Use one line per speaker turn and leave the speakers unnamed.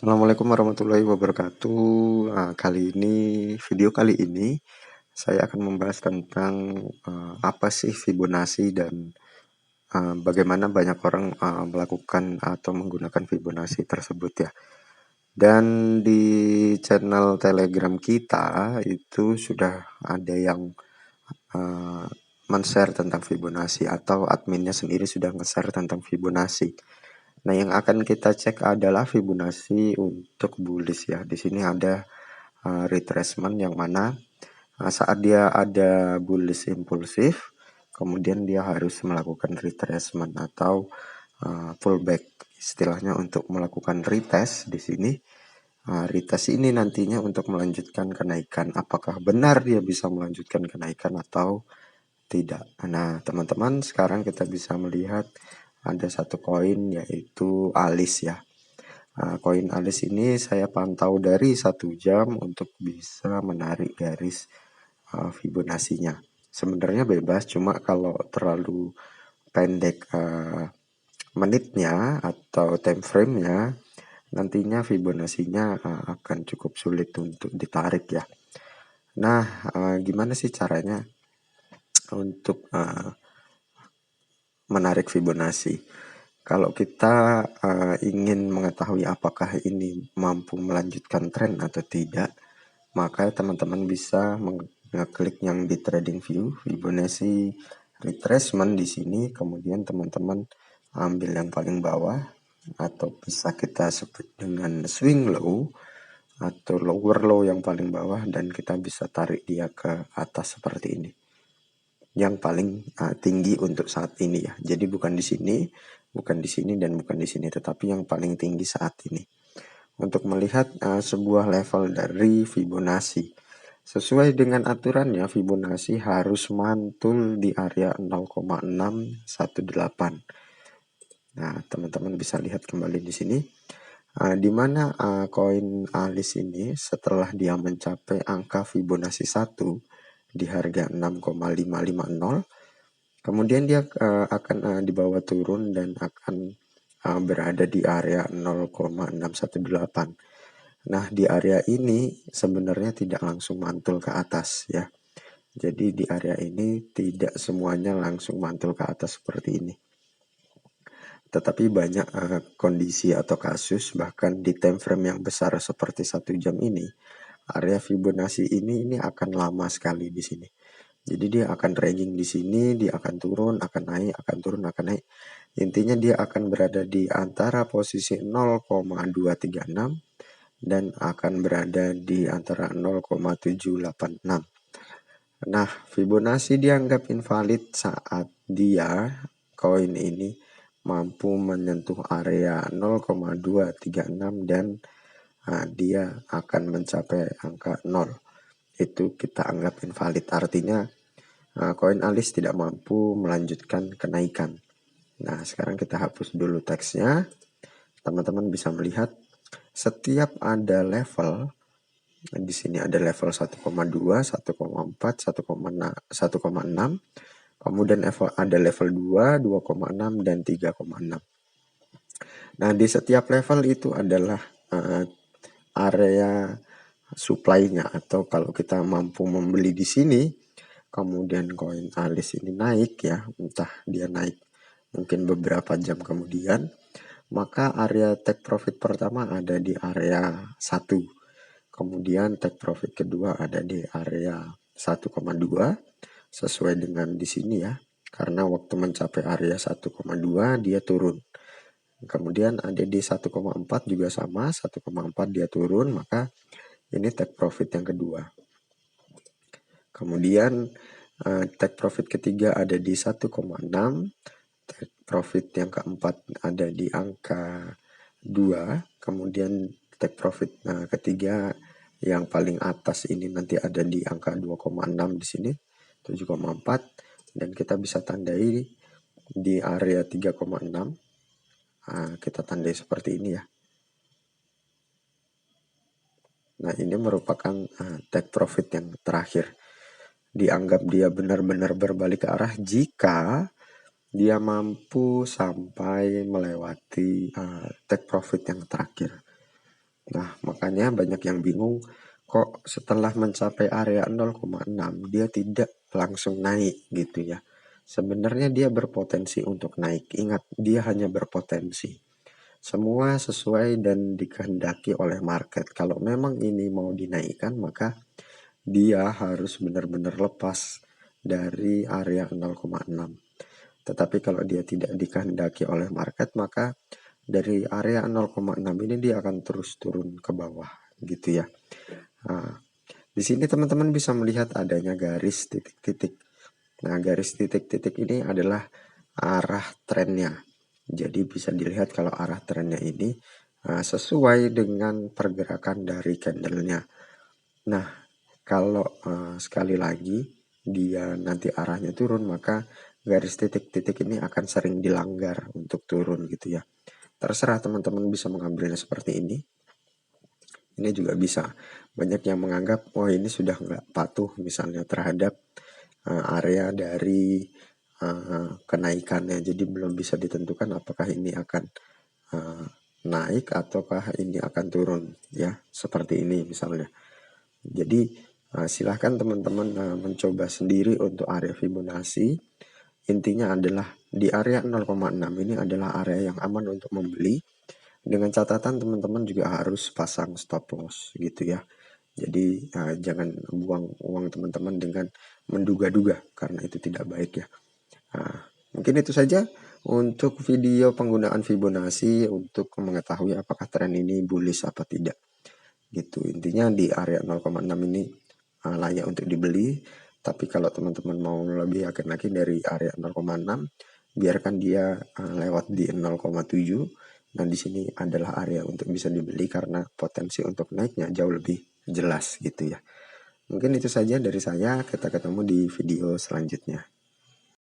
Assalamualaikum warahmatullahi wabarakatuh. Video kali ini saya akan membahas tentang apa sih Fibonacci dan bagaimana banyak orang melakukan atau menggunakan Fibonacci tersebut ya. Dan di channel Telegram kita itu sudah ada yang men-share tentang Fibonacci, atau adminnya sendiri sudah nge-share tentang Fibonacci. Nah, yang akan kita cek adalah Fibonacci untuk bullish ya. Di sini ada retracement yang mana saat dia ada bullish impulsif, kemudian dia harus melakukan retracement atau pullback, istilahnya untuk melakukan retest. Di sini retest ini nantinya untuk melanjutkan kenaikan. Apakah benar dia bisa melanjutkan kenaikan atau tidak? Nah, teman-teman, sekarang kita bisa melihat ada satu koin, yaitu Alis ya. Koin Alis ini saya pantau dari 1 jam untuk bisa menarik garis Fibonacci-nya. Sebenarnya bebas, cuma kalau terlalu pendek menitnya atau time frame-nya, nantinya Fibonacci-nya akan cukup sulit untuk ditarik ya. Nah, gimana sih caranya untuk menarik Fibonacci? Kalau kita ingin mengetahui apakah ini mampu melanjutkan tren atau tidak, maka teman-teman bisa mengklik yang di Trading View Fibonacci retracement di sini, kemudian teman-teman ambil yang paling bawah atau bisa kita sebut dengan swing low atau lower low yang paling bawah, dan kita bisa tarik dia ke atas seperti ini. Yang paling tinggi untuk saat ini ya. Jadi bukan di sini, bukan di sini, dan bukan di sini, tetapi yang paling tinggi saat ini. Untuk melihat sebuah level dari Fibonacci, sesuai dengan aturannya Fibonacci harus mantul di area 0,618. Nah, teman-teman bisa lihat kembali di sini, di mana koin Alis ini setelah dia mencapai angka Fibonacci 1 di harga 6,550, kemudian dia akan dibawa turun dan akan berada di area 0,618. Nah, di area ini sebenarnya tidak langsung mantul ke atas ya. Jadi di area ini tidak semuanya langsung mantul ke atas seperti ini. Tetapi banyak kondisi atau kasus, bahkan di time frame yang besar seperti 1 jam ini, area Fibonacci ini akan lama sekali di sini. Jadi dia akan ranging di sini, dia akan turun, akan naik, akan turun, akan naik. Intinya dia akan berada di antara posisi 0,236 dan akan berada di antara 0,786. Nah, Fibonacci dianggap invalid saat dia koin ini mampu menyentuh area 0,236 dan dia akan mencapai angka 0. Itu kita anggap invalid, artinya koin Alis tidak mampu melanjutkan kenaikan. Nah, sekarang kita hapus dulu teksnya. Teman-teman bisa melihat setiap ada level, di sini ada level 1,2, 1,4, 1,6, kemudian ada level 2, 2,6, dan 3,6. Nah, di setiap level itu adalah area supply-nya, atau kalau kita mampu membeli di sini, kemudian koin Alis ini naik ya, entah dia naik mungkin beberapa jam kemudian, maka area take profit pertama ada di area 1, kemudian take profit kedua ada di area 1,2 sesuai dengan di sini ya, karena waktu mencapai area 1,2 dia turun. Kemudian ada di 1,4 juga sama, 1,4 dia turun, maka ini take profit yang kedua. Kemudian take profit ketiga ada di 1,6, take profit yang keempat ada di angka 2, kemudian take profit ketiga yang paling atas ini nanti ada di angka 2,6 di sini, 7,4, dan kita bisa tandai di area 3,6. Kita tandai seperti ini ya. Nah, ini merupakan take profit yang terakhir. Dianggap dia benar-benar berbalik ke arah jika dia mampu sampai melewati take profit yang terakhir. Nah, makanya banyak yang bingung kok setelah mencapai area 0,6 dia tidak langsung naik gitu ya. Sebenarnya dia berpotensi untuk naik. Ingat, dia hanya berpotensi. Semua sesuai dan dikehendaki oleh market. Kalau memang ini mau dinaikkan, maka dia harus benar-benar lepas dari area 0,6. Tetapi kalau dia tidak dikehendaki oleh market, maka dari area 0,6 ini dia akan terus turun ke bawah gitu ya. Nah, di sini teman-teman bisa melihat adanya garis titik-titik. Nah, garis titik-titik ini adalah arah trennya. Jadi bisa dilihat kalau arah trennya ini sesuai dengan pergerakan dari candlenya. Nah, kalau sekali lagi dia nanti arahnya turun, maka garis titik-titik ini akan sering dilanggar untuk turun gitu ya. Terserah teman-teman bisa mengambilnya seperti ini. Ini juga bisa. Banyak yang menganggap, oh ini sudah nggak patuh misalnya terhadap area dari kenaikannya. Jadi belum bisa ditentukan apakah ini akan naik ataukah ini akan turun ya. Seperti ini misalnya. Jadi silahkan teman-teman mencoba sendiri untuk area Fibonacci. Intinya adalah di area 0,6 ini adalah area yang aman untuk membeli. Dengan catatan teman-teman juga harus pasang stop loss gitu ya. Jadi jangan buang uang teman-teman dengan menduga-duga karena itu tidak baik ya. Mungkin itu saja untuk video penggunaan Fibonacci untuk mengetahui apakah tren ini bullish apa tidak. Gitu. Intinya di area 0,6 ini layak untuk dibeli. Tapi kalau teman-teman mau lebih yakin lagi dari area 0,6, biarkan dia lewat di 0,7. Nah, di sini adalah area untuk bisa dibeli karena potensi untuk naiknya jauh lebih jelas gitu ya. Mungkin itu saja dari saya. Kita ketemu di video selanjutnya.